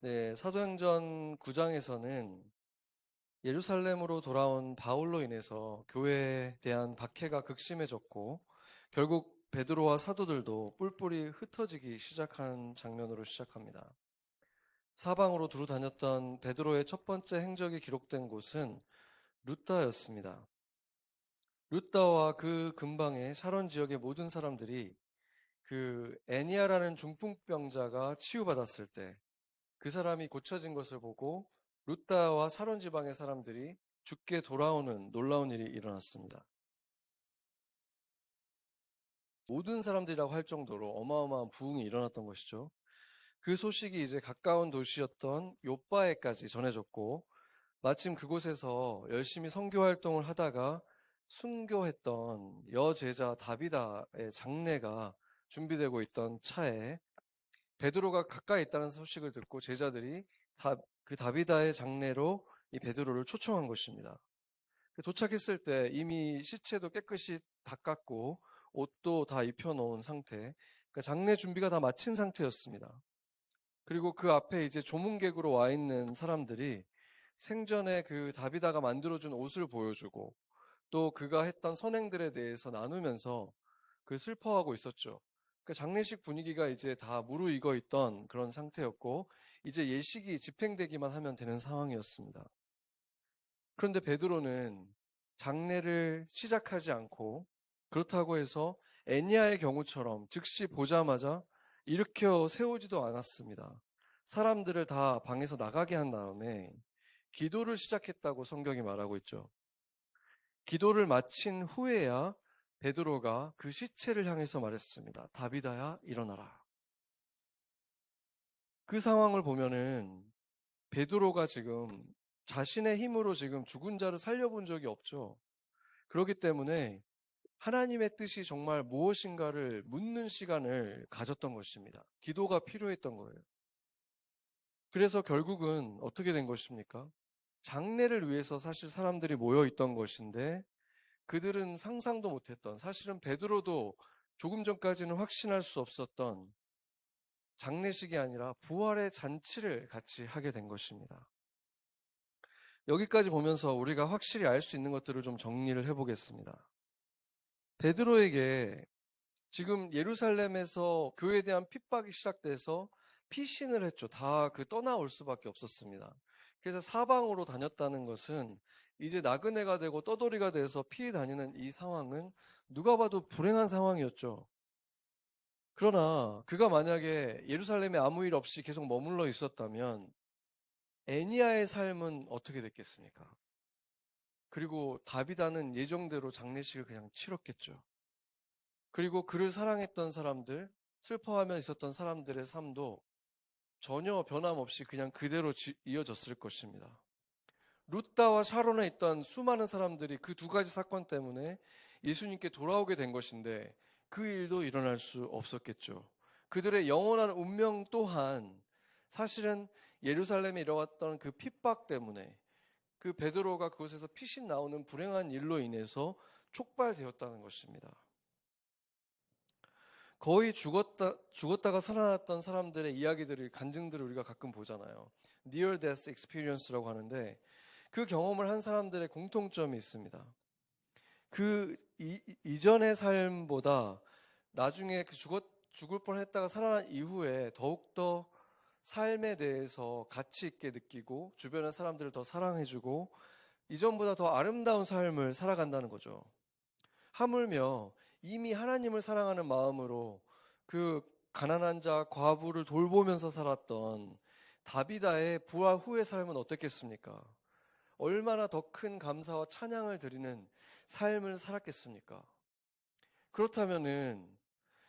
네, 사도행전 9장에서는 예루살렘으로 돌아온 바울로 인해서 교회에 대한 박해가 극심해졌고 결국 베드로와 사도들도 뿔뿔이 흩어지기 시작한 장면으로 시작합니다. 사방으로 두루 다녔던 베드로의 첫 번째 행적이 기록된 곳은 루다였습니다. 루다와 그 근방의 샤론 지역의 모든 사람들이 그 애니아라는 중풍병자가 치유받았을 때 그 사람이 고쳐진 것을 보고 루다와 사론 지방의 사람들이 죽게 돌아오는 놀라운 일이 일어났습니다. 모든 사람들이라고 할 정도로 어마어마한 부흥이 일어났던 것이죠. 그 소식이 이제 가까운 도시였던 요바에까지 전해졌고 마침 그곳에서 열심히 선교 활동을 하다가 순교했던 여제자 다비다의 장례가 준비되고 있던 차에 베드로가 가까이 있다는 소식을 듣고 제자들이 그 다비다의 장례로 이 베드로를 초청한 것입니다. 도착했을 때 이미 시체도 깨끗이 닦았고 옷도 다 입혀놓은 상태, 그러니까 장례 준비가 다 마친 상태였습니다. 그리고 그 앞에 이제 조문객으로 와 있는 사람들이 생전에 그 다비다가 만들어준 옷을 보여주고 또 그가 했던 선행들에 대해서 나누면서 그 슬퍼하고 있었죠. 그 장례식 분위기가 이제 다 무르익어 있던 그런 상태였고 이제 예식이 집행되기만 하면 되는 상황이었습니다. 그런데 베드로는 장례를 시작하지 않고 그렇다고 해서 애니아의 경우처럼 즉시 보자마자 일으켜 세우지도 않았습니다. 사람들을 다 방에서 나가게 한 다음에 기도를 시작했다고 성경이 말하고 있죠. 기도를 마친 후에야 베드로가 그 시체를 향해서 말했습니다. 다비다야, 일어나라. 그 상황을 보면은 베드로가 지금 자신의 힘으로 지금 죽은 자를 살려본 적이 없죠. 그렇기 때문에 하나님의 뜻이 정말 무엇인가를 묻는 시간을 가졌던 것입니다. 기도가 필요했던 거예요. 그래서 결국은 어떻게 된 것입니까? 장례를 위해서 사실 사람들이 모여 있던 것인데 그들은 상상도 못했던, 사실은 베드로도 조금 전까지는 확신할 수 없었던 장례식이 아니라 부활의 잔치를 같이 하게 된 것입니다. 여기까지 보면서 우리가 확실히 알 수 있는 것들을 좀 정리를 해보겠습니다. 베드로에게 지금 예루살렘에서 교회에 대한 핍박이 시작돼서 피신을 했죠. 다 떠나올 수밖에 없었습니다. 그래서 사방으로 다녔다는 것은 이제 나그네가 되고 떠돌이가 돼서 피해 다니는 이 상황은 누가 봐도 불행한 상황이었죠. 그러나 그가 만약에 예루살렘에 아무 일 없이 계속 머물러 있었다면 애니아의 삶은 어떻게 됐겠습니까? 그리고 다비다는 예정대로 장례식을 그냥 치렀겠죠. 그리고 그를 사랑했던 사람들, 슬퍼하며 있었던 사람들의 삶도 전혀 변함없이 그냥 그대로 이어졌을 것입니다. 루다와 샤론에 있던 수많은 사람들이 그 두 가지 사건 때문에 예수님께 돌아오게 된 것인데 그 일도 일어날 수 없었겠죠. 그들의 영원한 운명 또한 사실은 예루살렘에 일어났던 그 핍박 때문에 그 베드로가 그곳에서 피신 나오는 불행한 일로 인해서 촉발되었다는 것입니다. 거의 죽었다가 살아났던 사람들의 이야기들을, 간증들을 우리가 가끔 보잖아요. Near Death Experience라고 하는데 그 경험을 한 사람들의 공통점이 있습니다. 그 이전의 삶보다 나중에 죽을 뻔했다가 살아난 이후에 더욱더 삶에 대해서 가치 있게 느끼고 주변의 사람들을 더 사랑해주고 이전보다 더 아름다운 삶을 살아간다는 거죠. 하물며 이미 하나님을 사랑하는 마음으로 그 가난한 자, 과부를 돌보면서 살았던 다비다의 부활 후의 삶은 어땠겠습니까? 얼마나 더 큰 감사와 찬양을 드리는 삶을 살았겠습니까? 그렇다면은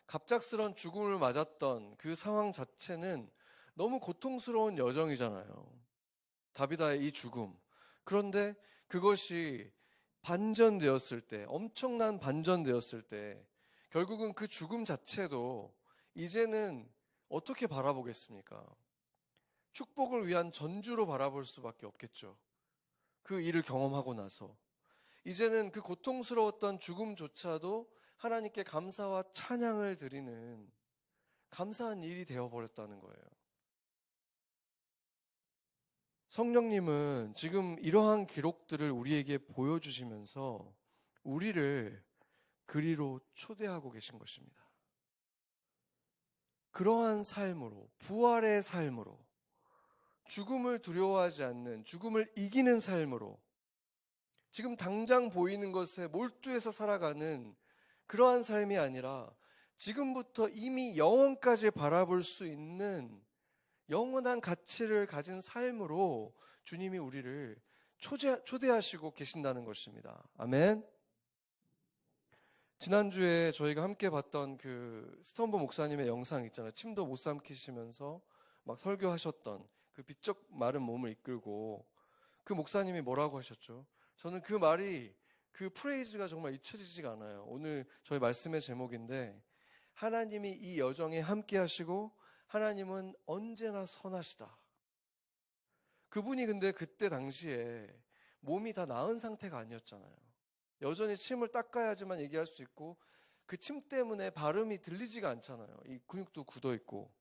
갑작스런 죽음을 맞았던 그 상황 자체는 너무 고통스러운 여정이잖아요. 다비다의 이 죽음. 그런데 그것이 반전되었을 때, 엄청난 반전되었을 때, 결국은 그 죽음 자체도 이제는 어떻게 바라보겠습니까? 축복을 위한 전주로 바라볼 수밖에 없겠죠. 그 일을 경험하고 나서. 이제는 그 고통스러웠던 죽음조차도 하나님께 감사와 찬양을 드리는 감사한 일이 되어버렸다는 거예요. 성령님은 지금 이러한 기록들을 우리에게 보여주시면서 우리를 그리로 초대하고 계신 것입니다. 그러한 삶으로, 부활의 삶으로, 죽음을 두려워하지 않는, 죽음을 이기는 삶으로, 지금 당장 보이는 것에 몰두해서 살아가는 그러한 삶이 아니라 지금부터 이미 영원까지 바라볼 수 있는 영원한 가치를 가진 삶으로 주님이 우리를 초대하시고 계신다는 것입니다. 아멘. 지난주에 저희가 함께 봤던 그 스턴버 목사님의 영상 있잖아요. 침도 못 삼키시면서 막 설교하셨던 그 비쩍 마른 몸을 이끌고 그 목사님이 뭐라고 하셨죠? 저는 그 말이, 그 프레이즈가 정말 잊혀지지가 않아요. 오늘 저희 말씀의 제목인데, 하나님이 이 여정에 함께 하시고 하나님은 언제나 선하시다. 그분이 근데 그때 당시에 몸이 다 나은 상태가 아니었잖아요. 여전히 침을 닦아야지만 얘기할 수 있고 그 침 때문에 발음이 들리지가 않잖아요. 이 근육도 굳어 있고.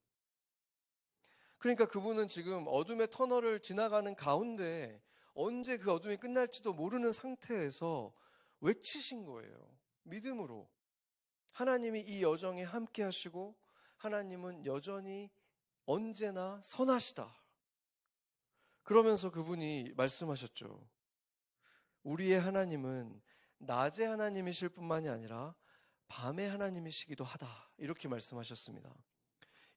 그러니까 그분은 지금 어둠의 터널을 지나가는 가운데 언제 그 어둠이 끝날지도 모르는 상태에서 외치신 거예요. 믿음으로. 하나님이 이 여정에 함께 하시고 하나님은 여전히 언제나 선하시다. 그러면서 그분이 말씀하셨죠. 우리의 하나님은 낮의 하나님이실 뿐만이 아니라 밤의 하나님이시기도 하다. 이렇게 말씀하셨습니다.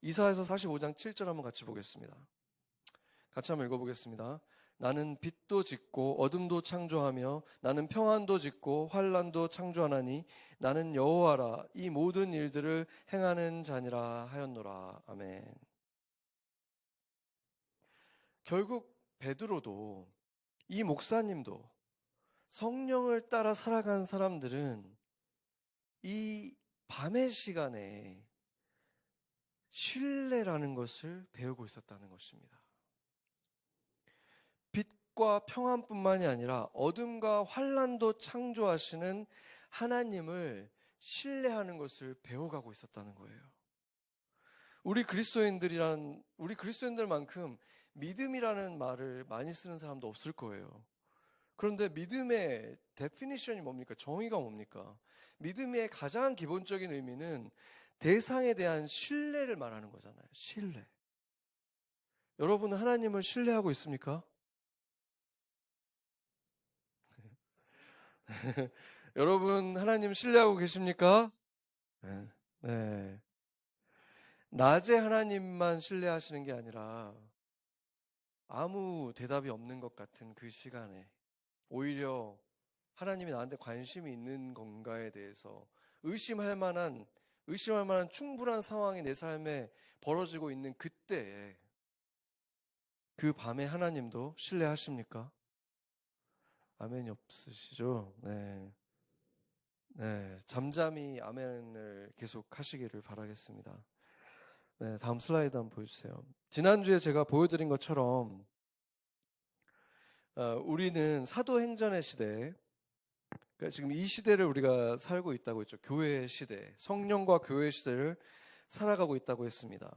이사야서 45장 7절 한번 같이 보겠습니다. 같이 한번 읽어보겠습니다. 나는 빛도 짓고 어둠도 창조하며 나는 평안도 짓고 환난도 창조하나니 나는 여호와라 이 모든 일들을 행하는 자니라 하였노라. 아멘. 결국 베드로도 이 목사님도 성령을 따라 살아간 사람들은 이 밤의 시간에 신뢰라는 것을 배우고 있었다는 것입니다. 빛과 평안뿐만이 아니라 어둠과 환난도 창조하시는 하나님을 신뢰하는 것을 배워가고 있었다는 거예요. 우리 그리스도인들만큼 믿음이라는 말을 많이 쓰는 사람도 없을 거예요. 그런데 믿음의 데피니션이 뭡니까? 정의가 뭡니까? 믿음의 가장 기본적인 의미는 대상에 대한 신뢰를 말하는 거잖아요. 신뢰. 여러분은 하나님을 신뢰하고 있습니까? 여러분 하나님 신뢰하고 계십니까? 네. 네. 낮에 하나님만 신뢰하시는 게 아니라 아무 대답이 없는 것 같은 그 시간에 오히려 하나님이 나한테 관심이 있는 건가에 대해서 의심할 만한 충분한 상황이 내 삶에 벌어지고 있는 그때에 그 밤에 하나님도 신뢰하십니까? 아멘이 없으시죠? 네. 네. 잠잠히 아멘을 계속 하시기를 바라겠습니다. 네. 다음 슬라이드 한번 보여주세요. 지난주에 제가 보여드린 것처럼, 우리는 사도행전의 시대, 그러니까 지금 이 시대를 우리가 살고 있다고 했죠. 교회의 시대, 성령과 교회의 시대를 살아가고 있다고 했습니다.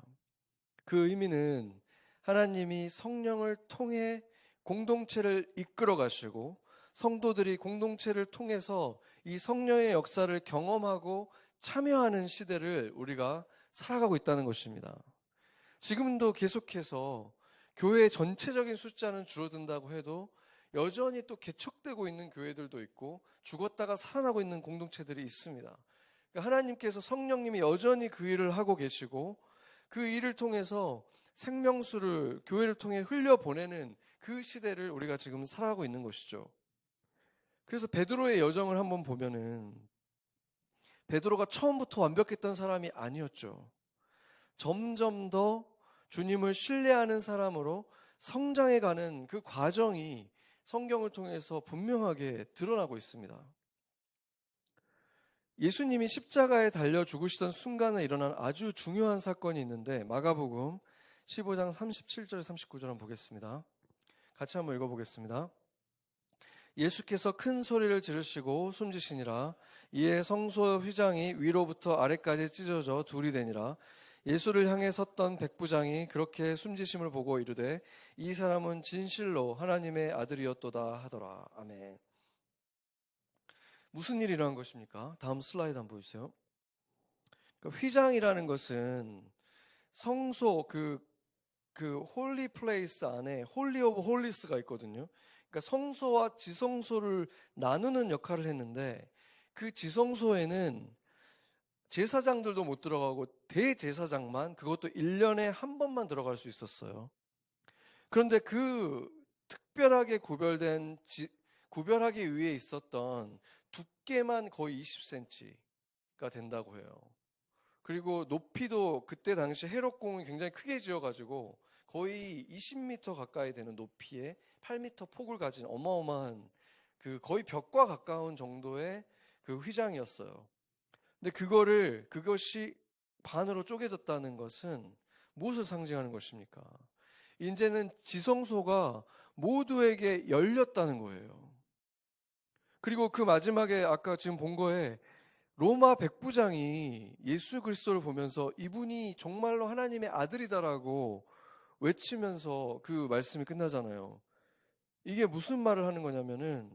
그 의미는 하나님이 성령을 통해 공동체를 이끌어 가시고 성도들이 공동체를 통해서 이 성령의 역사를 경험하고 참여하는 시대를 우리가 살아가고 있다는 것입니다. 지금도 계속해서 교회의 전체적인 숫자는 줄어든다고 해도 여전히 또 개척되고 있는 교회들도 있고 죽었다가 살아나고 있는 공동체들이 있습니다. 그러니까 하나님께서 성령님이 여전히 그 일을 하고 계시고 그 일을 통해서 생명수를 교회를 통해 흘려보내는 그 시대를 우리가 지금 살아가고 있는 것이죠. 그래서 베드로의 여정을 한번 보면은 베드로가 처음부터 완벽했던 사람이 아니었죠. 점점 더 주님을 신뢰하는 사람으로 성장해가는 그 과정이 성경을 통해서 분명하게 드러나고 있습니다. 예수님이 십자가에 달려 죽으시던 순간에 일어난 아주 중요한 사건이 있는데 마가복음 15장 37절 39절 한번 보겠습니다. 같이 한번 읽어보겠습니다. 예수께서 큰 소리를 지르시고 숨지시니라. 이에 성소 휘장이 위로부터 아래까지 찢어져 둘이 되니라. 예수를 향해 섰던 백부장이 그렇게 숨지심을 보고 이르되 이 사람은 진실로 하나님의 아들이었도다 하더라. 아멘. 무슨 일이 일어난 것입니까? 다음 슬라이드 한번 보여주세요. 그러니까 휘장이라는 것은 성소 그 홀리 플레이스 안에 홀리 오브 홀리스가 있거든요. 그러니까 성소와 지성소를 나누는 역할을 했는데 그 지성소에는 제사장들도 못 들어가고 대제사장만 그것도 1년에 한 번만 들어갈 수 있었어요. 그런데 그 특별하게 구별하기 위해 있었던 두께만 거의 20cm가 된다고 해요. 그리고 높이도 그때 당시 헤롯궁이 굉장히 크게 지어가지고 거의 20m 가까이 되는 높이에 8m 폭을 가진 어마어마한 그 거의 벽과 가까운 정도의 그 휘장이었어요. 근데 그것이 반으로 쪼개졌다는 것은 무엇을 상징하는 것입니까? 이제는 지성소가 모두에게 열렸다는 거예요. 그리고 그 마지막에 아까 지금 본 거에 로마 백부장이 예수 그리스도를 보면서 이분이 정말로 하나님의 아들이다라고 외치면서 그 말씀이 끝나잖아요. 이게 무슨 말을 하는 거냐면은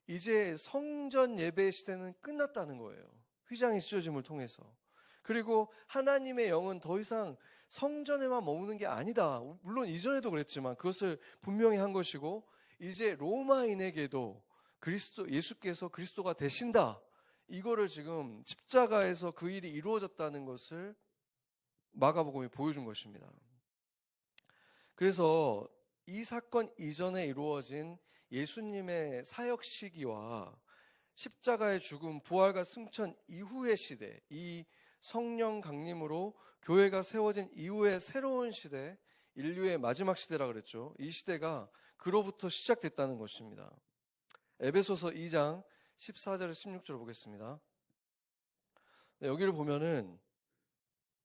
이제 성전 예배 시대는 끝났다는 거예요. 휘장이 씌워짐을 통해서. 그리고 하나님의 영은 더 이상 성전에만 머무는 게 아니다. 물론 이전에도 그랬지만 그것을 분명히 한 것이고 이제 로마인에게도 예수께서 그리스도가 되신다. 이거를 지금 십자가에서 그 일이 이루어졌다는 것을 마가복음이 보여준 것입니다. 그래서 이 사건 이전에 이루어진 예수님의 사역 시기와 십자가의 죽음, 부활과 승천 이후의 시대, 이 성령 강림으로 교회가 세워진 이후의 새로운 시대, 인류의 마지막 시대라 그랬죠. 이 시대가 그로부터 시작됐다는 것입니다. 에베소서 2장 14절에서 16절 보겠습니다. 네, 여기를 보면은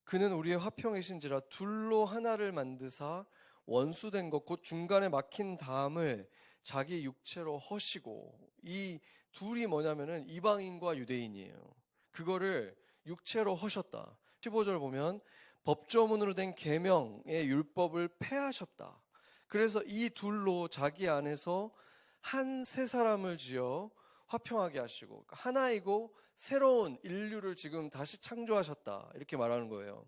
그는 우리의 화평이신지라 둘로 하나를 만드사 원수된 것 곧 중간에 막힌 담을 자기 육체로 허시고, 이 둘이 뭐냐면은 이방인과 유대인이에요. 그거를 육체로 허셨다. 15절 보면 법조문으로 된 계명의 율법을 폐하셨다. 그래서 이 둘로 자기 안에서 한 세 사람을 지어 화평하게 하시고 하나이고 새로운 인류를 지금 다시 창조하셨다. 이렇게 말하는 거예요.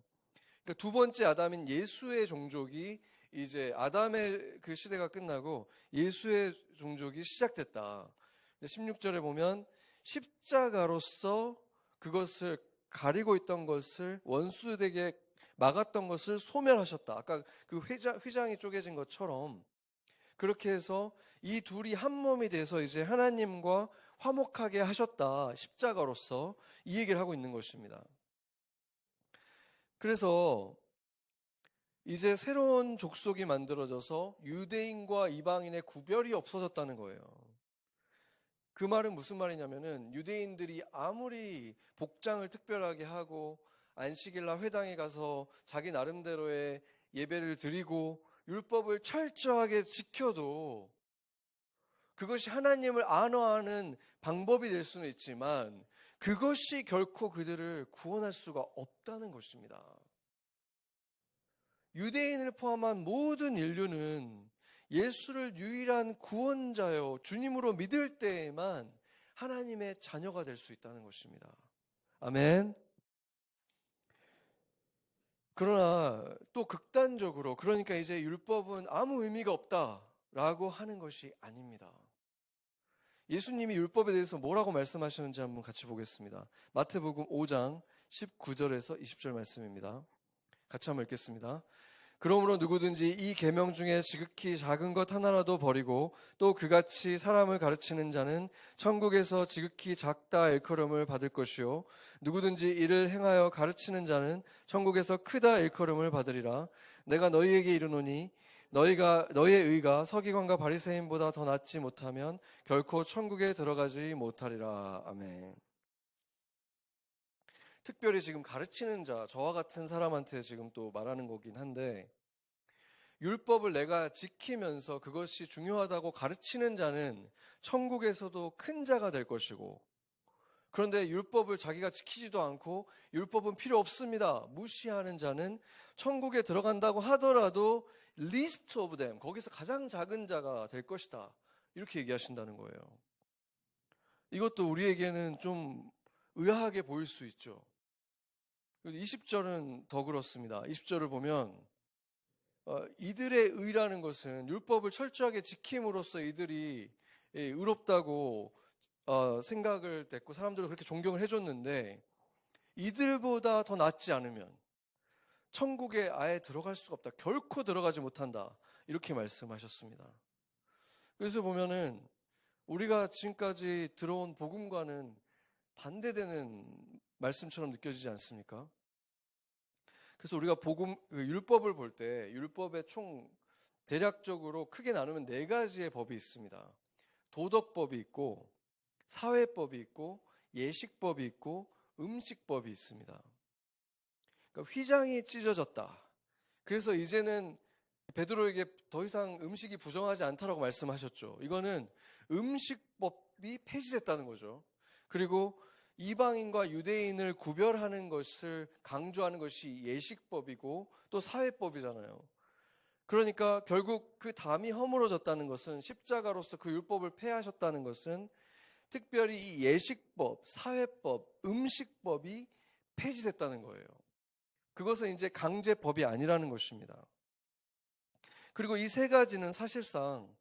그러니까 두 번째 아담인 예수의 종족이 이제 아담의 그 시대가 끝나고 예수의 종족이 시작됐다. 16절에 보면 십자가로서 그것을 가리고 있던 것을 원수되게 막았던 것을 소멸하셨다. 아까 그 휘장이 쪼개진 것처럼 그렇게 해서 이 둘이 한 몸이 돼서 이제 하나님과 화목하게 하셨다. 십자가로서 이 얘기를 하고 있는 것입니다. 그래서 이제 새로운 족속이 만들어져서 유대인과 이방인의 구별이 없어졌다는 거예요. 그 말은 무슨 말이냐면은 유대인들이 아무리 복장을 특별하게 하고 안식일날 회당에 가서 자기 나름대로의 예배를 드리고 율법을 철저하게 지켜도 그것이 하나님을 안어하는 방법이 될 수는 있지만 그것이 결코 그들을 구원할 수가 없다는 것입니다. 유대인을 포함한 모든 인류는 예수를 유일한 구원자요, 주님으로 믿을 때에만 하나님의 자녀가 될 수 있다는 것입니다. 아멘. 그러나 또 극단적으로, 그러니까 이제 율법은 아무 의미가 없다라고 하는 것이 아닙니다. 예수님이 율법에 대해서 뭐라고 말씀하셨는지 한번 같이 보겠습니다. 마태복음 5장 19절에서 20절 말씀입니다. 같이 한번 읽겠습니다. 그러므로 누구든지 이 계명 중에 지극히 작은 것 하나라도 버리고 또 그같이 사람을 가르치는 자는 천국에서 지극히 작다 일컬음을 받을 것이요 누구든지 이를 행하여 가르치는 자는 천국에서 크다 일컬음을 받으리라. 내가 너희에게 이르노니 너희의 의가 서기관과 바리새인보다 더 낫지 못하면 결코 천국에 들어가지 못하리라. 아멘. 특별히 지금 가르치는 자, 저와 같은 사람한테 지금 또 말하는 거긴 한데, 율법을 내가 지키면서 그것이 중요하다고 가르치는 자는 천국에서도 큰 자가 될 것이고, 그런데 율법을 자기가 지키지도 않고 율법은 필요 없습니다 무시하는 자는 천국에 들어간다고 하더라도 리스트 오브 댐, 거기서 가장 작은 자가 될 것이다, 이렇게 얘기하신다는 거예요. 이것도 우리에게는 좀 의아하게 보일 수 있죠. 20절은 더 그렇습니다. 20절을 보면 이들의 의라는 것은 율법을 철저하게 지킴으로써 이들이 의롭다고 생각을 했고 사람들도 그렇게 존경을 해줬는데, 이들보다 더 낫지 않으면 천국에 아예 들어갈 수가 없다, 결코 들어가지 못한다, 이렇게 말씀하셨습니다. 그래서 보면은 우리가 지금까지 들어온 복음과는 반대되는 말씀처럼 느껴지지 않습니까? 그래서 우리가 율법을 볼 때 율법의 총 대략적으로 크게 나누면 네 가지의 법이 있습니다. 도덕법이 있고, 사회법이 있고, 예식법이 있고, 음식법이 있습니다. 그러니까 휘장이 찢어졌다, 그래서 이제는 베드로에게 더 이상 음식이 부정하지 않다라고 말씀하셨죠. 이거는 음식법이 폐지됐다는 거죠. 그리고 이방인과 유대인을 구별하는 것을 강조하는 것이 예식법이고 또 사회법이잖아요. 그러니까 결국 그 담이 허물어졌다는 것은, 십자가로서 그 율법을 폐하셨다는 것은 특별히 이 예식법, 사회법, 음식법이 폐지됐다는 거예요. 그것은 이제 강제법이 아니라는 것입니다. 그리고 이 세 가지는 사실상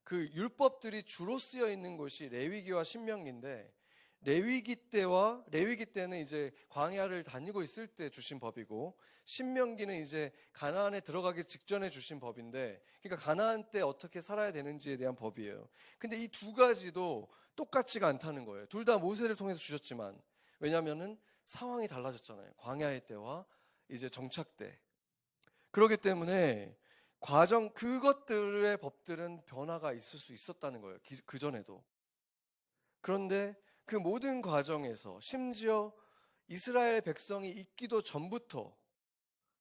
그 율법들이 주로 쓰여 있는 것이 레위기와 신명기인데, 레위기 때는 이제 광야를 다니고 있을 때 주신 법이고, 신명기는 이제 가나안에 들어가기 직전에 주신 법인데, 그러니까 가나안 때 어떻게 살아야 되는지에 대한 법이에요. 근데 이 두 가지도 똑같지가 않다는 거예요. 둘 다 모세를 통해서 주셨지만, 왜냐하면은 상황이 달라졌잖아요. 광야의 때와 이제 정착 때. 그렇기 때문에 그것들의 법들은 변화가 있을 수 있었다는 거예요. 그 전에도. 그런데 그 모든 과정에서, 심지어 이스라엘 백성이 있기도 전부터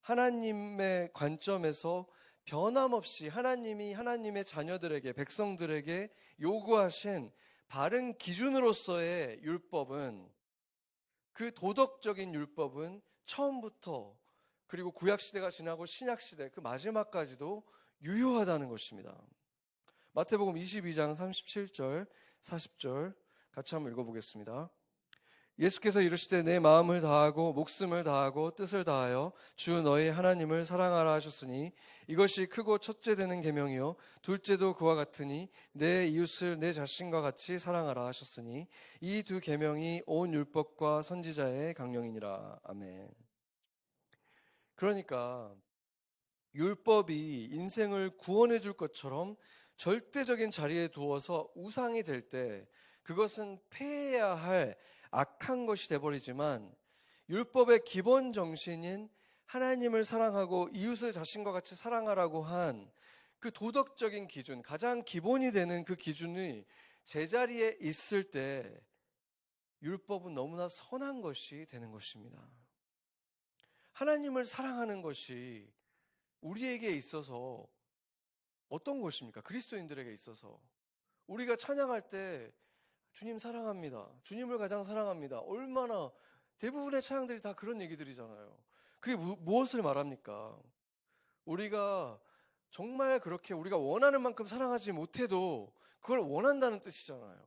하나님의 관점에서 변함없이 하나님이 하나님의 자녀들에게, 백성들에게 요구하신 바른 기준으로서의 율법은, 그 도덕적인 율법은 처음부터, 그리고 구약시대가 지나고 신약시대 그 마지막까지도 유효하다는 것입니다. 마태복음 22장 37절 40절 같이 한번 읽어보겠습니다. 예수께서 이르시되 내 마음을 다하고 목숨을 다하고 뜻을 다하여 주 너희 하나님을 사랑하라 하셨으니 이것이 크고 첫째 되는 계명이요 둘째도 그와 같으니 내 이웃을 내 자신과 같이 사랑하라 하셨으니 이 두 계명이 온 율법과 선지자의 강령이니라. 아멘. 그러니까 율법이 인생을 구원해 줄 것처럼 절대적인 자리에 두어서 우상이 될 때 그것은 폐해야 할 악한 것이 돼버리지만, 율법의 기본 정신인 하나님을 사랑하고 이웃을 자신과 같이 사랑하라고 한 그 도덕적인 기준, 가장 기본이 되는 그 기준이 제자리에 있을 때 율법은 너무나 선한 것이 되는 것입니다. 하나님을 사랑하는 것이 우리에게 있어서 어떤 것입니까? 그리스도인들에게 있어서 우리가 찬양할 때 주님 사랑합니다, 주님을 가장 사랑합니다, 얼마나 대부분의 찬양들이 다 그런 얘기들이잖아요. 그게 무엇을 말합니까? 우리가 정말 그렇게 우리가 원하는 만큼 사랑하지 못해도 그걸 원한다는 뜻이잖아요.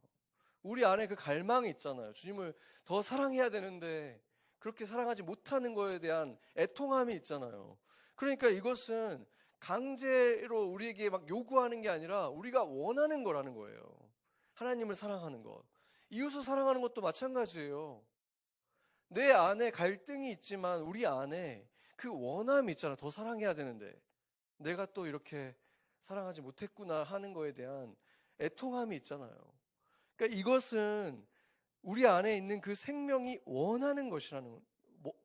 우리 안에 그 갈망이 있잖아요. 주님을 더 사랑해야 되는데 그렇게 사랑하지 못하는 거에 대한 애통함이 있잖아요. 그러니까 이것은 강제로 우리에게 막 요구하는 게 아니라 우리가 원하는 거라는 거예요. 하나님을 사랑하는 것, 이웃을 사랑하는 것도 마찬가지예요. 내 안에 갈등이 있지만 우리 안에 그 원함이 있잖아. 더 사랑해야 되는데 내가 또 이렇게 사랑하지 못했구나 하는 거에 대한 애통함이 있잖아요. 그러니까 이것은 우리 안에 있는 그 생명이 원하는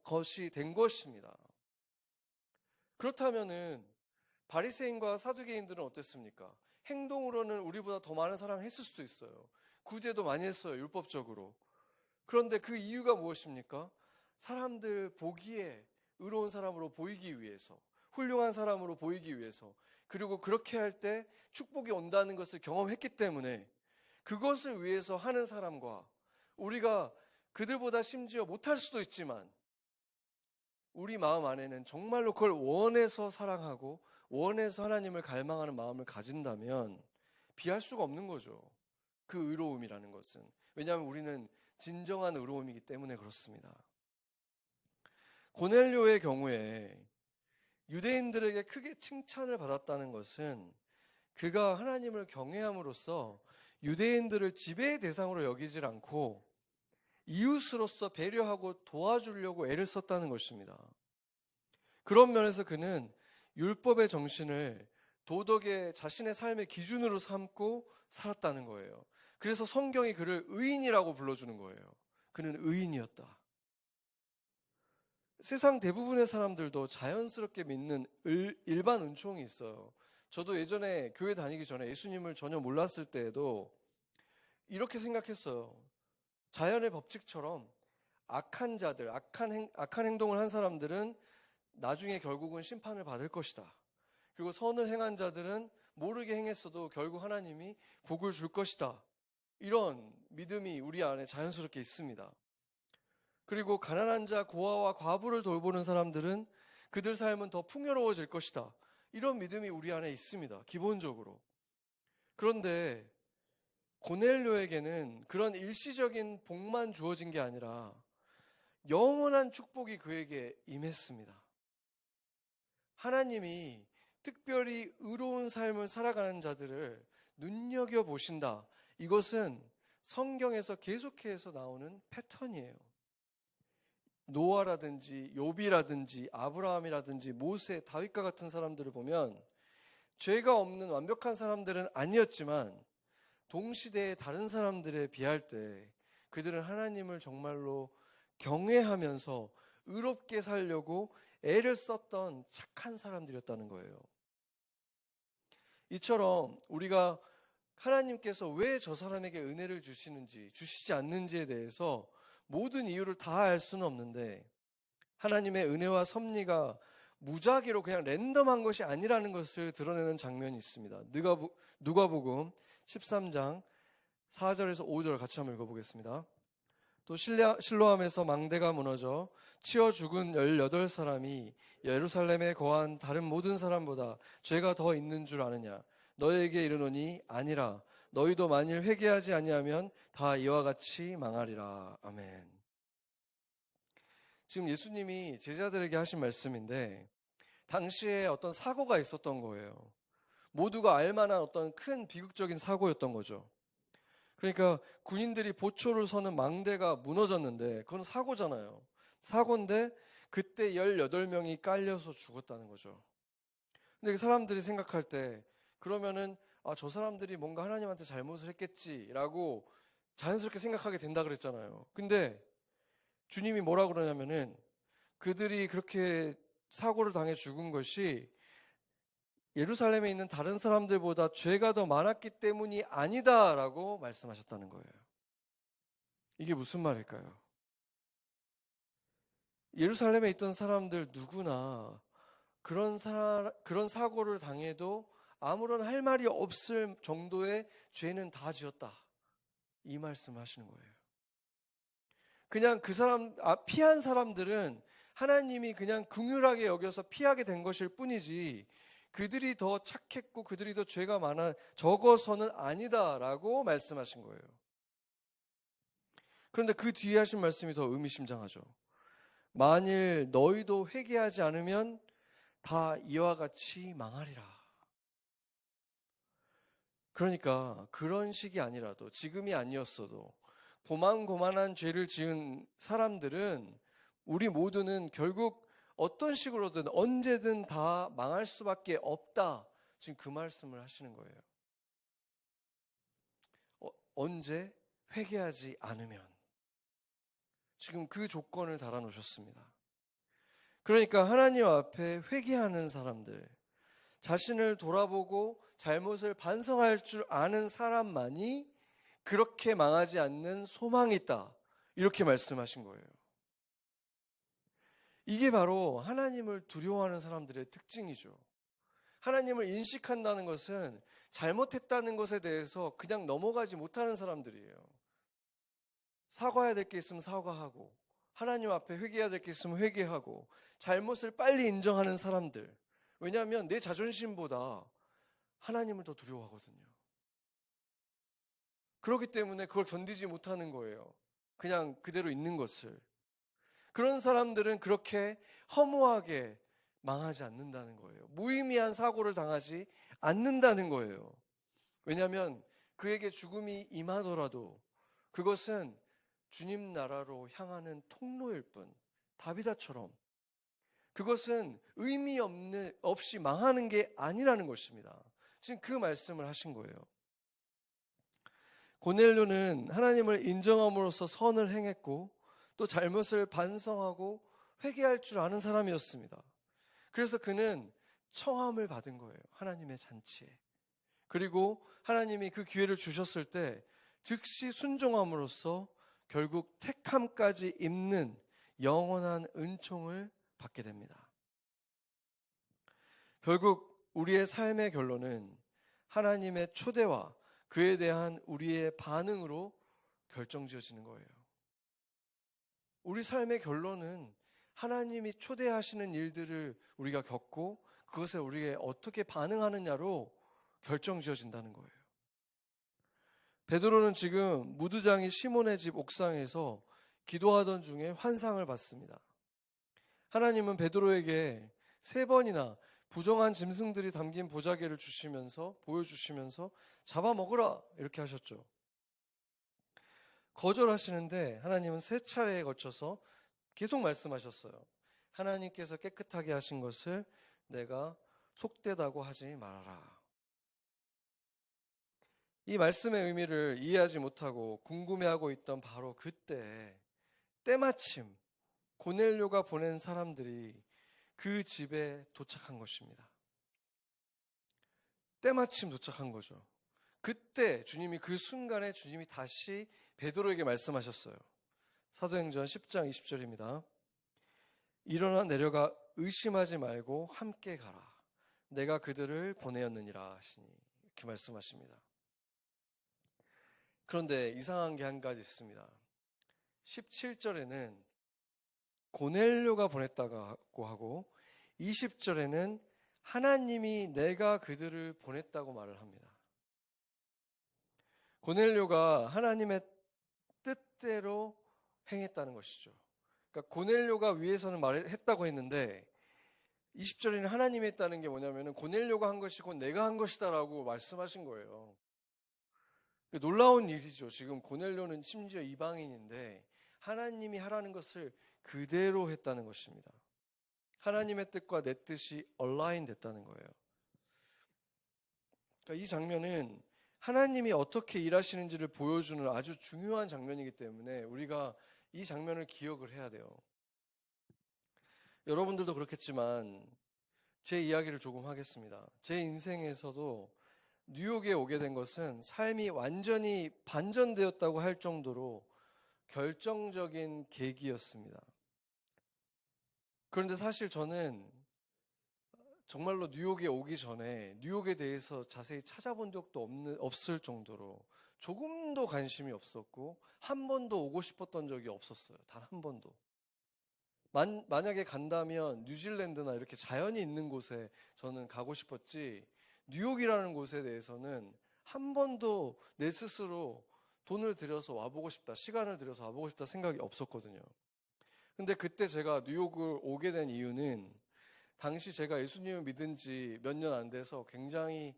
것이 된 것입니다. 그렇다면은 바리새인과 사두개인들은 어땠습니까? 행동으로는 우리보다 더 많은 사랑을 했을 수도 있어요. 구제도 많이 했어요, 율법적으로. 그런데 그 이유가 무엇입니까? 사람들 보기에 의로운 사람으로 보이기 위해서, 훌륭한 사람으로 보이기 위해서, 그리고 그렇게 할 때 축복이 온다는 것을 경험했기 때문에 그것을 위해서 하는 사람과 우리가 그들보다 심지어 못할 수도 있지만 우리 마음 안에는 정말로 그걸 원해서 사랑하고 원해서 하나님을 갈망하는 마음을 가진다면 비할 수가 없는 거죠. 그 의로움이라는 것은. 왜냐하면 우리는 진정한 의로움이기 때문에 그렇습니다. 고넬료의 경우에 유대인들에게 크게 칭찬을 받았다는 것은 그가 하나님을 경외함으로써 유대인들을 지배의 대상으로 여기질 않고 이웃으로서 배려하고 도와주려고 애를 썼다는 것입니다. 그런 면에서 그는 율법의 정신을 도덕의 자신의 삶의 기준으로 삼고 살았다는 거예요. 그래서 성경이 그를 의인이라고 불러주는 거예요. 그는 의인이었다. 세상 대부분의 사람들도 자연스럽게 믿는 일반 은총이 있어요. 저도 예전에 교회 다니기 전에 예수님을 전혀 몰랐을 때에도 이렇게 생각했어요. 자연의 법칙처럼 악한 자들, 악한 행동을 한 사람들은 나중에 결국은 심판을 받을 것이다. 그리고 선을 행한 자들은 모르게 행했어도 결국 하나님이 복을 줄 것이다. 이런 믿음이 우리 안에 자연스럽게 있습니다. 그리고 가난한 자, 고아와 과부를 돌보는 사람들은 그들 삶은 더 풍요로워질 것이다. 이런 믿음이 우리 안에 있습니다. 기본적으로. 그런데 고넬료에게는 그런 일시적인 복만 주어진 게 아니라 영원한 축복이 그에게 임했습니다. 하나님이 특별히 의로운 삶을 살아가는 자들을 눈여겨보신다. 이것은 성경에서 계속해서 나오는 패턴이에요. 노아라든지 욥이라든지 아브라함이라든지 모세, 다윗과 같은 사람들을 보면 죄가 없는 완벽한 사람들은 아니었지만 동시대의 다른 사람들에 비할 때 그들은 하나님을 정말로 경외하면서 의롭게 살려고 애를 썼던 착한 사람들이었다는 거예요. 이처럼 우리가 하나님께서 왜 저 사람에게 은혜를 주시는지, 주시지 않는지에 대해서 모든 이유를 다 알 수는 없는데 하나님의 은혜와 섭리가 무작위로 그냥 랜덤한 것이 아니라는 것을 드러내는 장면이 있습니다. 누가복음 13장 4절에서 5절 같이 한번 읽어보겠습니다. 또 실로암에서 망대가 무너져 치어 죽은 18사람이 예루살렘에 거한 다른 모든 사람보다 죄가 더 있는 줄 아느냐? 너에게 이르노니 아니라. 너희도 만일 회개하지 아니하면 다 이와 같이 망하리라. 아멘. 지금 예수님이 제자들에게 하신 말씀인데 당시에 어떤 사고가 있었던 거예요. 모두가 알만한 어떤 큰 비극적인 사고였던 거죠. 그러니까 군인들이 보초를 서는 망대가 무너졌는데 그건 사고잖아요. 사고인데 그때 18명이 깔려서 죽었다는 거죠. 근데 그 사람들이 생각할 때 그러면은 저 사람들이 뭔가 하나님한테 잘못을 했겠지라고 자연스럽게 생각하게 된다 그랬잖아요. 근데 주님이 뭐라 그러냐면은 그들이 그렇게 사고를 당해 죽은 것이 예루살렘에 있는 다른 사람들보다 죄가 더 많았기 때문이 아니다라고 말씀하셨다는 거예요. 이게 무슨 말일까요? 예루살렘에 있던 사람들 누구나 그런 사고를 당해도 아무런 할 말이 없을 정도의 죄는 다 지었다. 이 말씀 하시는 거예요. 그냥 피한 사람들은 하나님이 그냥 긍휼하게 여겨서 피하게 된 것일 뿐이지 그들이 더 착했고 그들이 더 죄가 적어서는 아니다라고 말씀하신 거예요. 그런데 그 뒤에 하신 말씀이 더 의미심장하죠. 만일 너희도 회개하지 않으면 다 이와 같이 망하리라. 그러니까 그런 식이 아니라도 지금이 아니었어도 고만고만한 죄를 지은 사람들은 우리 모두는 결국 어떤 식으로든 언제든 다 망할 수밖에 없다. 지금 그 말씀을 하시는 거예요. 언제? 회개하지 않으면. 지금 그 조건을 달아놓으셨습니다. 그러니까 하나님 앞에 회개하는 사람들, 자신을 돌아보고 잘못을 반성할 줄 아는 사람만이 그렇게 망하지 않는 소망이 있다. 이렇게 말씀하신 거예요. 이게 바로 하나님을 두려워하는 사람들의 특징이죠. 하나님을 인식한다는 것은 잘못했다는 것에 대해서 그냥 넘어가지 못하는 사람들이에요. 사과해야 될 게 있으면 사과하고, 하나님 앞에 회개해야 될 게 있으면 회개하고, 잘못을 빨리 인정하는 사람들. 왜냐하면 내 자존심보다 하나님을 더 두려워하거든요. 그렇기 때문에 그걸 견디지 못하는 거예요. 그냥 그대로 있는 것을. 그런 사람들은 그렇게 허무하게 망하지 않는다는 거예요. 무의미한 사고를 당하지 않는다는 거예요. 왜냐하면 그에게 죽음이 임하더라도 그것은 주님 나라로 향하는 통로일 뿐, 다비다처럼 그것은 없이 망하는 게 아니라는 것입니다. 지금 그 말씀을 하신 거예요. 고넬료는 하나님을 인정함으로써 선을 행했고 또 잘못을 반성하고 회개할 줄 아는 사람이었습니다. 그래서 그는 청함을 받은 거예요. 하나님의 잔치에. 그리고 하나님이 그 기회를 주셨을 때 즉시 순종함으로써 결국 택함까지 입는 영원한 은총을 받게 됩니다. 결국 우리의 삶의 결론은 하나님의 초대와 그에 대한 우리의 반응으로 결정지어지는 거예요. 우리 삶의 결론은 하나님이 초대하시는 일들을 우리가 겪고 그것에 우리가 어떻게 반응하느냐로 결정지어진다는 거예요. 베드로는 지금 무두장이 시몬의 집 옥상에서 기도하던 중에 환상을 봤습니다. 하나님은 베드로에게 3번이나 부정한 짐승들이 담긴 보자기를 보여주시면서 잡아먹으라 이렇게 하셨죠. 거절하시는데 하나님은 3차례에 걸쳐서 계속 말씀하셨어요. 하나님께서 깨끗하게 하신 것을 내가 속되다고 하지 말아라. 이 말씀의 의미를 이해하지 못하고 궁금해하고 있던 바로 그때 때마침 고넬료가 보낸 사람들이 그 집에 도착한 것입니다. 때마침 도착한 거죠. 그때 그 순간에 주님이 다시 베드로에게 말씀하셨어요. 사도행전 10장 20절입니다. 일어나 내려가 의심하지 말고 함께 가라. 내가 그들을 보내었느니라 하시니 이렇게 말씀하십니다. 그런데 이상한 게 한 가지 있습니다. 17절에는 고넬료가 보냈다고 하고 20절에는 하나님이 내가 그들을 보냈다고 말을 합니다. 고넬료가 하나님의 뜻대로 행했다는 것이죠. 그러니까 고넬료가 위에서는 말했다고 했는데 20절에는 하나님이 했다는 게 뭐냐면 고넬료가 한 것이 곧 내가 한 것이다라고 말씀하신 거예요. 놀라운 일이죠. 지금 고넬료는 심지어 이방인인데 하나님이 하라는 것을 그대로 했다는 것입니다. 하나님의 뜻과 내 뜻이 얼라인 됐다는 거예요. 그러니까 이 장면은 하나님이 어떻게 일하시는지를 보여주는 아주 중요한 장면이기 때문에 우리가 이 장면을 기억을 해야 돼요. 여러분들도 그렇겠지만 제 이야기를 조금 하겠습니다. 제 인생에서도 뉴욕에 오게 된 것은 삶이 완전히 반전되었다고 할 정도로 결정적인 계기였습니다. 그런데 사실 저는 정말로 뉴욕에 오기 전에 뉴욕에 대해서 자세히 찾아본 적도 없을 정도로 조금도 관심이 없었고 한 번도 오고 싶었던 적이 없었어요. 단 한 번도. 만약에 간다면 뉴질랜드나 이렇게 자연이 있는 곳에 저는 가고 싶었지 뉴욕이라는 곳에 대해서는 한 번도 내 스스로 돈을 들여서 와보고 싶다, 시간을 들여서 와보고 싶다 생각이 없었거든요. 근데 그때 제가 뉴욕을 오게 된 이유는 당시 제가 예수님을 믿은 지 몇 년 안 돼서 굉장히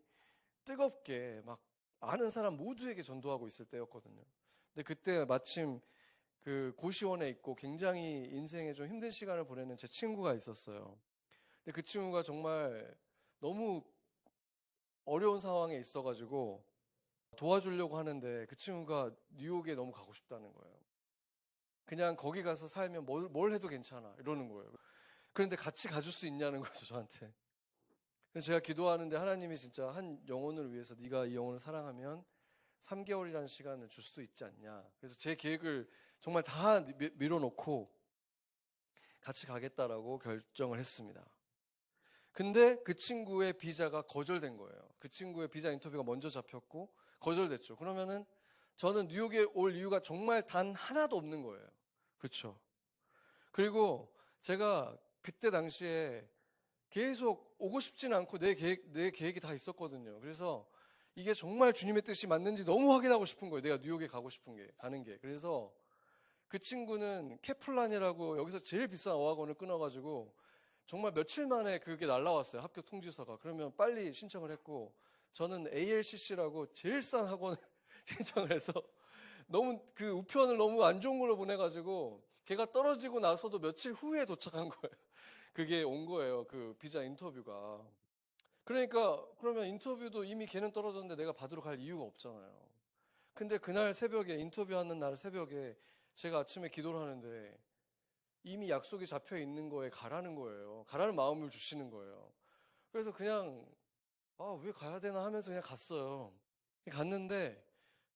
뜨겁게 막 아는 사람 모두에게 전도하고 있을 때였거든요. 근데 그때 마침 그 고시원에 있고 굉장히 인생에 좀 힘든 시간을 보내는 제 친구가 있었어요. 근데 그 친구가 정말 너무 어려운 상황에 있어가지고 도와주려고 하는데 그 친구가 뉴욕에 너무 가고 싶다는 거예요. 그냥 거기 가서 살면 뭘 해도 괜찮아 이러는 거예요. 그런데 같이 가줄 수 있냐는 거죠, 저한테. 그래서 제가 기도하는데 하나님이 진짜 한 영혼을 위해서 네가 이 영혼을 사랑하면 3개월이라는 시간을 줄 수 있지 않냐. 그래서 제 계획을 정말 다 밀어놓고 같이 가겠다라고 결정을 했습니다. 근데 그 친구의 비자가 거절된 거예요. 그 친구의 비자 인터뷰가 먼저 잡혔고 거절됐죠. 그러면은 저는 뉴욕에 올 이유가 정말 단 하나도 없는 거예요. 그렇죠. 그리고 제가 그때 당시에 계속 오고 싶진 않고 내 계획이 다 있었거든요. 그래서 이게 정말 주님의 뜻이 맞는지 너무 확인하고 싶은 거예요. 내가 뉴욕에 가는 게. 그래서 그 친구는 케플란이라고 여기서 제일 비싼 어학원을 끊어가지고 정말 며칠 만에 그게 날라왔어요. 합격 통지서가. 그러면 빨리 신청을 했고, 저는 ALCC라고 제일 싼 학원을 신청을 해서 너무 그 우편을 너무 안 좋은 걸로 보내가지고 걔가 떨어지고 나서도 며칠 후에 도착한 거예요. 그게 온 거예요. 그 비자 인터뷰가. 그러니까 그러면 인터뷰도 이미 걔는 떨어졌는데 내가 받으러 갈 이유가 없잖아요. 근데 그날 새벽에 인터뷰하는 날 새벽에 제가 아침에 기도를 하는데 이미 약속이 잡혀 있는 거에 가라는 거예요. 가라는 마음을 주시는 거예요. 그래서 그냥 왜 가야 되나 하면서 그냥 갔어요. 갔는데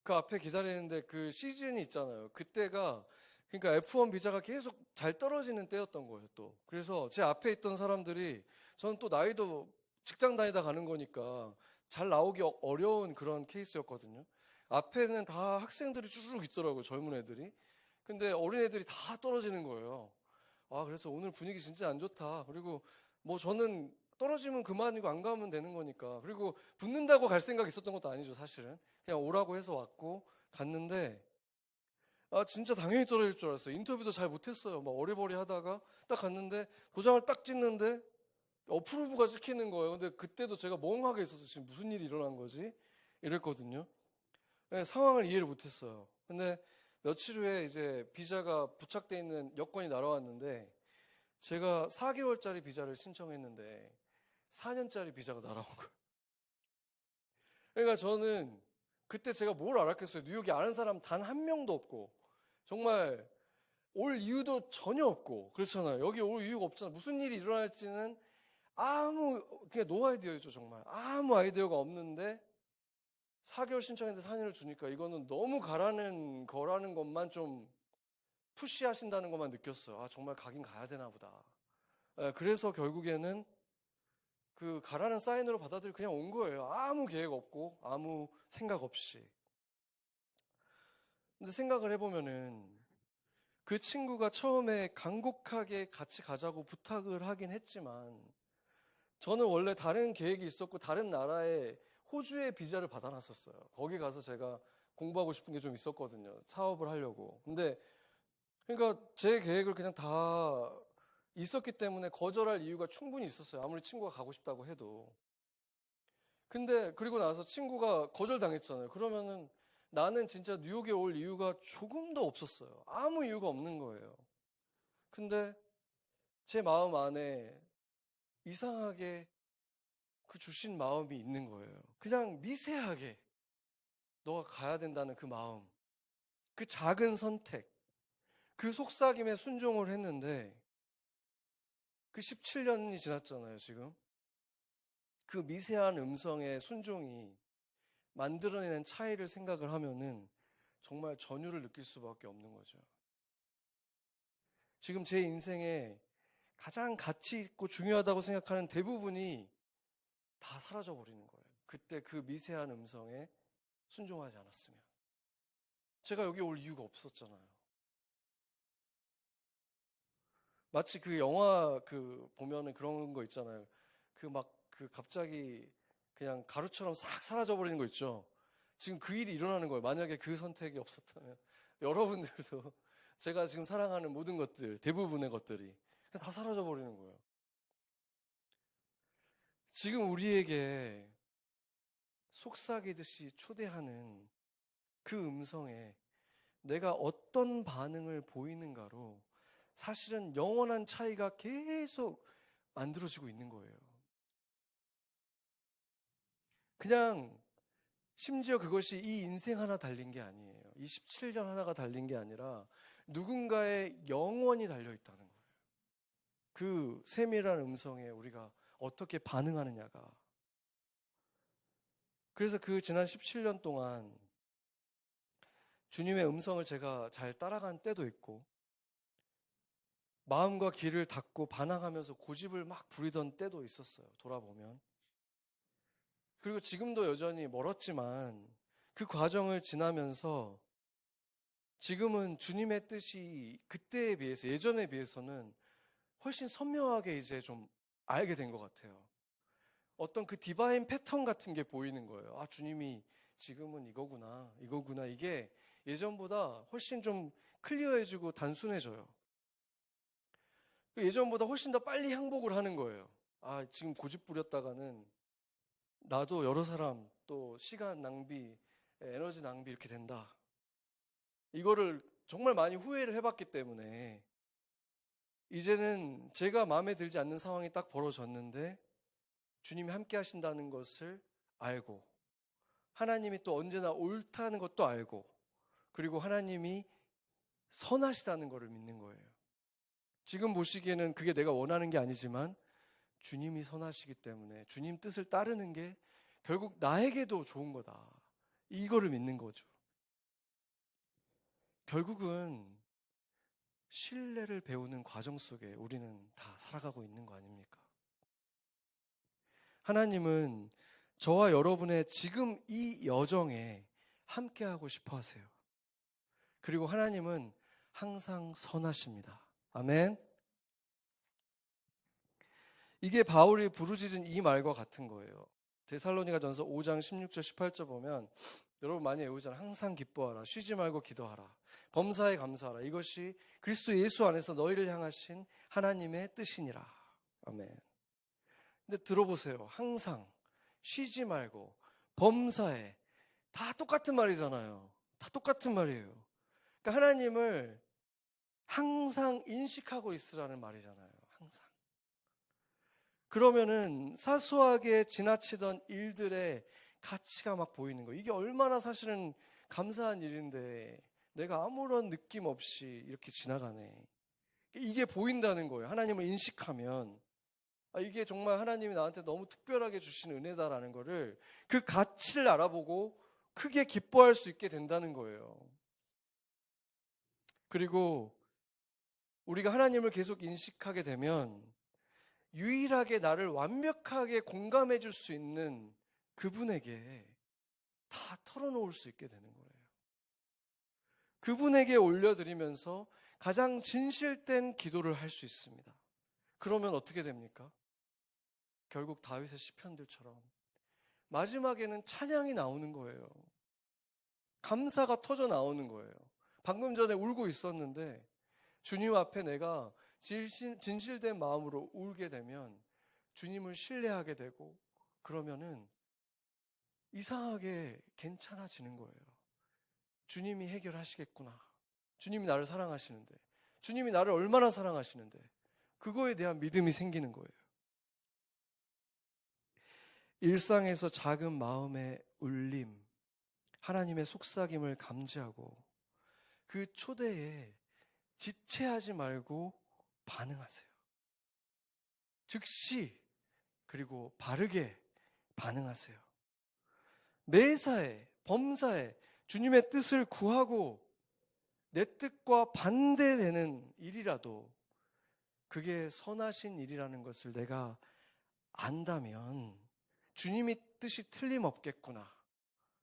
그 앞에 기다리는데 그 시즌이 있잖아요. 그때가 그러니까 F1 비자가 계속 잘 떨어지는 때였던 거예요, 또. 그래서 제 앞에 있던 사람들이 저는 또 나이도 직장 다니다 가는 거니까 잘 나오기 어려운 그런 케이스였거든요. 앞에는 다 학생들이 쭉 있더라고요, 젊은 애들이. 근데 어린 애들이 다 떨어지는 거예요. 그래서 오늘 분위기 진짜 안 좋다. 그리고 뭐 저는 떨어지면 그만이고 안 가면 되는 거니까. 그리고 붙는다고 갈 생각 있었던 것도 아니죠, 사실은. 그냥 오라고 해서 왔고 갔는데 진짜 당연히 떨어질 줄 알았어요. 인터뷰도 잘 못했어요. 막 어리버리 하다가 딱 갔는데 도장을 딱 찍는데 어프로브가 찍히는 거예요. 근데 그때도 제가 멍하게 있어서 지금 무슨 일이 일어난 거지? 이랬거든요. 네, 상황을 이해를 못했어요. 근데 며칠 후에 이제 비자가 부착돼 있는 여권이 날아왔는데 제가 4개월짜리 비자를 신청했는데 4년짜리 비자가 날아온 거예요. 그러니까 저는 그때 제가 뭘 알았겠어요. 뉴욕에 아는 사람 단 한 명도 없고 정말 올 이유도 전혀 없고 그렇잖아요. 여기 올 이유가 없잖아요. 무슨 일이 일어날지는 그냥 노 아이디어였죠. 정말 아무 아이디어가 없는데 4개월 신청했는데 4년을 주니까 이거는 너무 가라는 거라는 것만 좀 푸시하신다는 것만 느꼈어요. 정말 가긴 가야 되나 보다. 그래서 결국에는 그 가라는 사인으로 받아들이고 그냥 온 거예요. 아무 계획 없고 아무 생각 없이. 근데 생각을 해보면은 그 친구가 처음에 간곡하게 같이 가자고 부탁을 하긴 했지만 저는 원래 다른 계획이 있었고 다른 나라에 호주에 비자를 받아놨었어요. 거기 가서 제가 공부하고 싶은 게 좀 있었거든요. 사업을 하려고. 근데 그러니까 제 계획을 그냥 다 있었기 때문에 거절할 이유가 충분히 있었어요. 아무리 친구가 가고 싶다고 해도. 근데 그리고 나서 친구가 거절당했잖아요. 그러면은 나는 진짜 뉴욕에 올 이유가 조금도 없었어요. 아무 이유가 없는 거예요. 근데 제 마음 안에 이상하게 그 주신 마음이 있는 거예요. 그냥 미세하게 너가 가야 된다는 그 마음, 그 작은 선택, 그 속삭임에 순종을 했는데 그 17년이 지났잖아요, 지금. 그 미세한 음성의 순종이 만들어내는 차이를 생각을 하면은 정말 전율을 느낄 수밖에 없는 거죠. 지금 제 인생에 가장 가치 있고 중요하다고 생각하는 대부분이 다 사라져 버리는 거예요. 그때 그 미세한 음성에 순종하지 않았으면. 제가 여기 올 이유가 없었잖아요. 마치 그 영화 보면은 그런 거 있잖아요. 그 갑자기 그냥 가루처럼 싹 사라져 버리는 거 있죠. 지금 그 일이 일어나는 거예요. 만약에 그 선택이 없었다면 여러분들도 제가 지금 사랑하는 모든 것들, 대부분의 것들이 다 사라져 버리는 거예요. 지금 우리에게 속삭이듯이 초대하는 그 음성에 내가 어떤 반응을 보이는가로 사실은 영원한 차이가 계속 만들어지고 있는 거예요. 그냥 심지어 그것이 이 인생 하나 달린 게 아니에요. 27년 하나가 달린 게 아니라 누군가의 영원이 달려 있다는 거예요. 그 세밀한 음성에 우리가 어떻게 반응하느냐가. 그래서 그 지난 17년 동안 주님의 음성을 제가 잘 따라간 때도 있고 마음과 귀를 닫고 반항하면서 고집을 막 부리던 때도 있었어요. 돌아보면. 그리고 지금도 여전히 멀었지만 그 과정을 지나면서 지금은 주님의 뜻이 그때에 비해서, 예전에 비해서는 훨씬 선명하게 이제 좀 알게 된 것 같아요. 어떤 그 디바인 패턴 같은 게 보이는 거예요. 아, 주님이 지금은 이거구나, 이거구나. 이게 예전보다 훨씬 좀 클리어해지고 단순해져요. 예전보다 훨씬 더 빨리 항복을 하는 거예요. 아, 지금 고집 부렸다가는 나도 여러 사람 또 시간 낭비, 에너지 낭비 이렇게 된다. 이거를 정말 많이 후회를 해봤기 때문에 이제는 제가 마음에 들지 않는 상황이 딱 벌어졌는데 주님이 함께 하신다는 것을 알고, 하나님이 또 언제나 옳다는 것도 알고, 그리고 하나님이 선하시다는 것을 믿는 거예요. 지금 보시기에는 그게 내가 원하는 게 아니지만 주님이 선하시기 때문에 주님 뜻을 따르는 게 결국 나에게도 좋은 거다. 이거를 믿는 거죠. 결국은 신뢰를 배우는 과정 속에 우리는 다 살아가고 있는 거 아닙니까? 하나님은 저와 여러분의 지금 이 여정에 함께하고 싶어 하세요. 그리고 하나님은 항상 선하십니다. 아멘. 이게 바울이 부르짖은 이 말과 같은 거예요. 데살로니가전서 5장 16절 18절 보면 여러분 많이 외우잖아요. 항상 기뻐하라, 쉬지 말고 기도하라, 범사에 감사하라. 이것이 그리스도 예수 안에서 너희를 향하신 하나님의 뜻이니라. 아멘. 근데 들어보세요. 항상, 쉬지 말고, 범사에, 다 똑같은 말이잖아요. 다 똑같은 말이에요. 그러니까 하나님을 항상 인식하고 있으라는 말이잖아요. 항상. 그러면은 사소하게 지나치던 일들의 가치가 막 보이는 거예요. 이게 얼마나 사실은 감사한 일인데 내가 아무런 느낌 없이 이렇게 지나가네. 이게 보인다는 거예요. 하나님을 인식하면. 이게 정말 하나님이 나한테 너무 특별하게 주신 은혜다라는 거를, 그 가치를 알아보고 크게 기뻐할 수 있게 된다는 거예요. 그리고 우리가 하나님을 계속 인식하게 되면 유일하게 나를 완벽하게 공감해 줄 수 있는 그분에게 다 털어놓을 수 있게 되는 거예요. 그분에게 올려드리면서 가장 진실된 기도를 할 수 있습니다. 그러면 어떻게 됩니까? 결국 다윗의 시편들처럼 마지막에는 찬양이 나오는 거예요. 감사가 터져 나오는 거예요. 방금 전에 울고 있었는데 주님 앞에 내가 진실된 마음으로 울게 되면 주님을 신뢰하게 되고, 그러면은 이상하게 괜찮아지는 거예요. 주님이 해결하시겠구나. 주님이 나를 사랑하시는데, 주님이 나를 얼마나 사랑하시는데, 그거에 대한 믿음이 생기는 거예요. 일상에서 작은 마음의 울림, 하나님의 속삭임을 감지하고 그 초대에 지체하지 말고 반응하세요. 즉시, 그리고 바르게 반응하세요. 매사에, 범사에 주님의 뜻을 구하고 내 뜻과 반대되는 일이라도 그게 선하신 일이라는 것을 내가 안다면 주님이 뜻이 틀림없겠구나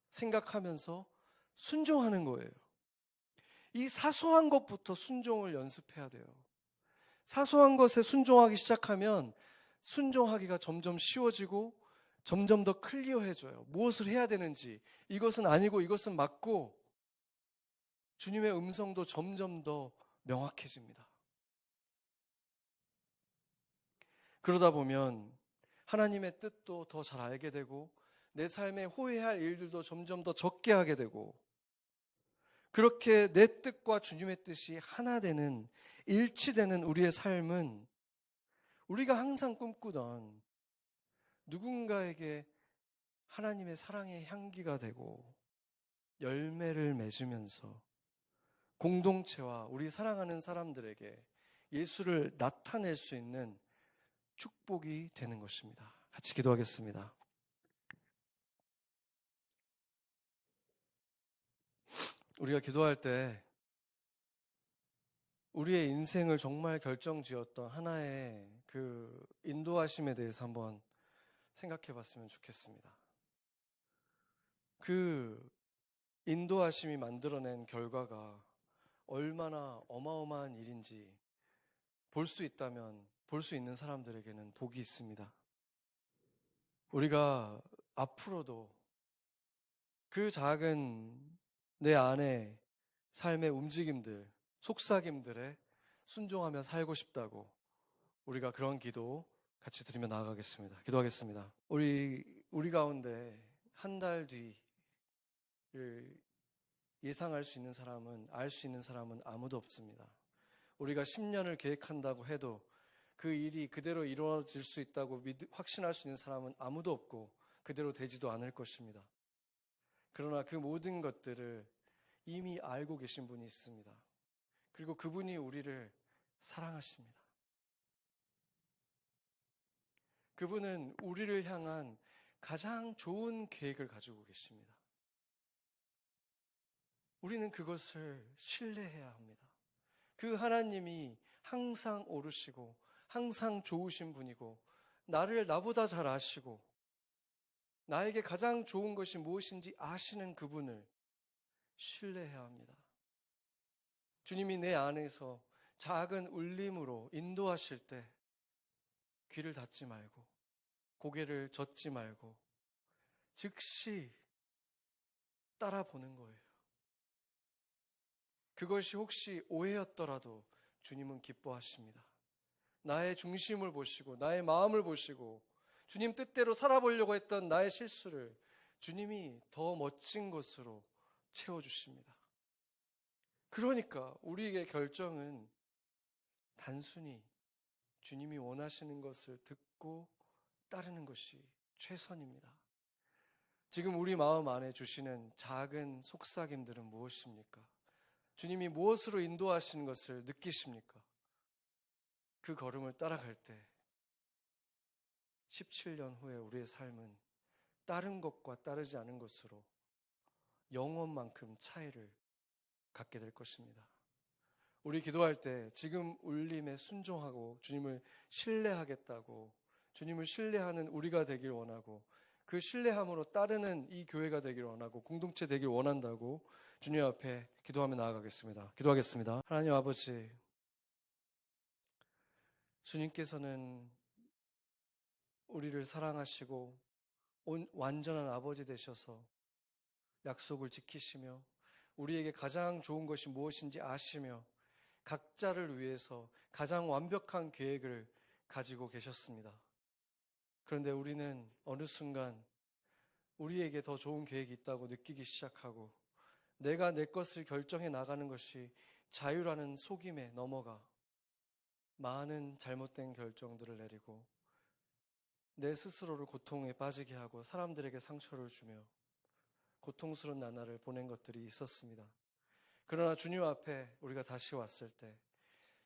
생각하면서 순종하는 거예요. 이 사소한 것부터 순종을 연습해야 돼요. 사소한 것에 순종하기 시작하면 순종하기가 점점 쉬워지고 점점 더 클리어해져요. 무엇을 해야 되는지, 이것은 아니고 이것은 맞고, 주님의 음성도 점점 더 명확해집니다. 그러다 보면 하나님의 뜻도 더 잘 알게 되고 내 삶에 후회할 일들도 점점 더 적게 하게 되고, 그렇게 내 뜻과 주님의 뜻이 하나 되는, 일치되는 우리의 삶은 우리가 항상 꿈꾸던 누군가에게 하나님의 사랑의 향기가 되고 열매를 맺으면서 공동체와 우리 사랑하는 사람들에게 예수를 나타낼 수 있는 축복이 되는 것입니다. 같이 기도하겠습니다. 우리가 기도할 때 우리의 인생을 정말 결정지었던 하나의 그 인도하심에 대해서 한번 생각해 봤으면 좋겠습니다. 그 인도하심이 만들어낸 결과가 얼마나 어마어마한 일인지 볼 수 있다면 볼 수 있는 사람들에게는 복이 있습니다. 우리가 앞으로도 그 작은 내 안에 삶의 움직임들, 속삭임들에 순종하며 살고 싶다고 우리가 그런 기도 같이 드리며 나아가겠습니다. 기도하겠습니다. 우리 가운데 한 달 뒤를 예상할 수 있는 사람은, 알 수 있는 사람은 아무도 없습니다. 우리가 10년을 계획한다고 해도 그 일이 그대로 이루어질 수 있다고 확신할 수 있는 사람은 아무도 없고 그대로 되지도 않을 것입니다. 그러나 그 모든 것들을 이미 알고 계신 분이 있습니다. 그리고 그분이 우리를 사랑하십니다. 그분은 우리를 향한 가장 좋은 계획을 가지고 계십니다. 우리는 그것을 신뢰해야 합니다. 그 하나님이 항상 옳으시고 항상 좋으신 분이고 나보다 잘 아시고 나에게 가장 좋은 것이 무엇인지 아시는 그분을 신뢰해야 합니다. 주님이 내 안에서 작은 울림으로 인도하실 때 귀를 닫지 말고 고개를 젓지 말고 즉시 따라보는 거예요. 그것이 혹시 오해였더라도 주님은 기뻐하십니다. 나의 중심을 보시고 나의 마음을 보시고 주님 뜻대로 살아보려고 했던 나의 실수를 주님이 더 멋진 것으로 채워주십니다. 그러니까 우리의 결정은 단순히 주님이 원하시는 것을 듣고 따르는 것이 최선입니다. 지금 우리 마음 안에 주시는 작은 속삭임들은 무엇입니까? 주님이 무엇으로 인도하시는 것을 느끼십니까? 그 걸음을 따라갈 때 17년 후에 우리의 삶은 따른 것과 따르지 않은 것으로 영원만큼 차이를 갖게 될 것입니다. 우리 기도할 때 지금 울림에 순종하고 주님을 신뢰하겠다고, 주님을 신뢰하는 우리가 되길 원하고 그 신뢰함으로 따르는 이 교회가 되길 원하고 공동체 되길 원한다고 주님 앞에 기도하며 나아가겠습니다. 기도하겠습니다. 하나님 아버지, 주님께서는 우리를 사랑하시고 완전한 아버지 되셔서 약속을 지키시며 우리에게 가장 좋은 것이 무엇인지 아시며 각자를 위해서 가장 완벽한 계획을 가지고 계셨습니다. 그런데 우리는 어느 순간 우리에게 더 좋은 계획이 있다고 느끼기 시작하고 내가 내 것을 결정해 나가는 것이 자유라는 속임에 넘어가 많은 잘못된 결정들을 내리고 내 스스로를 고통에 빠지게 하고 사람들에게 상처를 주며 고통스러운 나날을 보낸 것들이 있었습니다. 그러나 주님 앞에 우리가 다시 왔을 때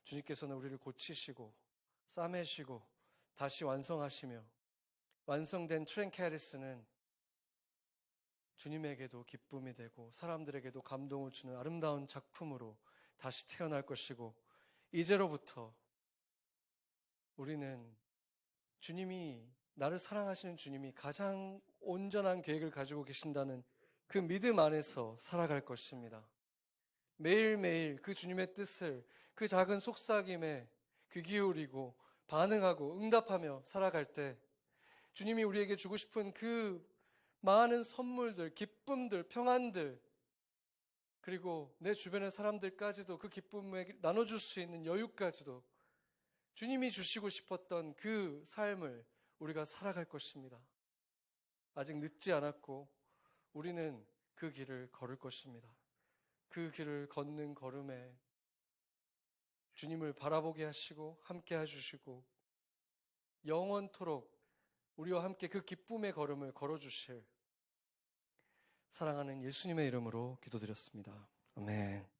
주님께서는 우리를 고치시고 싸매시고 다시 완성하시며 완성된 트렌캐리스는 주님에게도 기쁨이 되고 사람들에게도 감동을 주는 아름다운 작품으로 다시 태어날 것이고 이제로부터 우리는 주님이 나를 사랑하시는 주님이 가장 온전한 계획을 가지고 계신다는 그 믿음 안에서 살아갈 것입니다. 매일매일 그 주님의 뜻을 그 작은 속삭임에 귀 기울이고 반응하고 응답하며 살아갈 때 주님이 우리에게 주고 싶은 그 많은 선물들, 기쁨들, 평안들 그리고 내 주변의 사람들까지도 그 기쁨을 나눠줄 수 있는 여유까지도 주님이 주시고 싶었던 그 삶을 우리가 살아갈 것입니다. 아직 늦지 않았고 우리는 그 길을 걸을 것입니다. 그 길을 걷는 걸음에 주님을 바라보게 하시고 함께 해주시고 영원토록 우리와 함께 그 기쁨의 걸음을 걸어주실 사랑하는 예수님의 이름으로 기도드렸습니다. 아멘.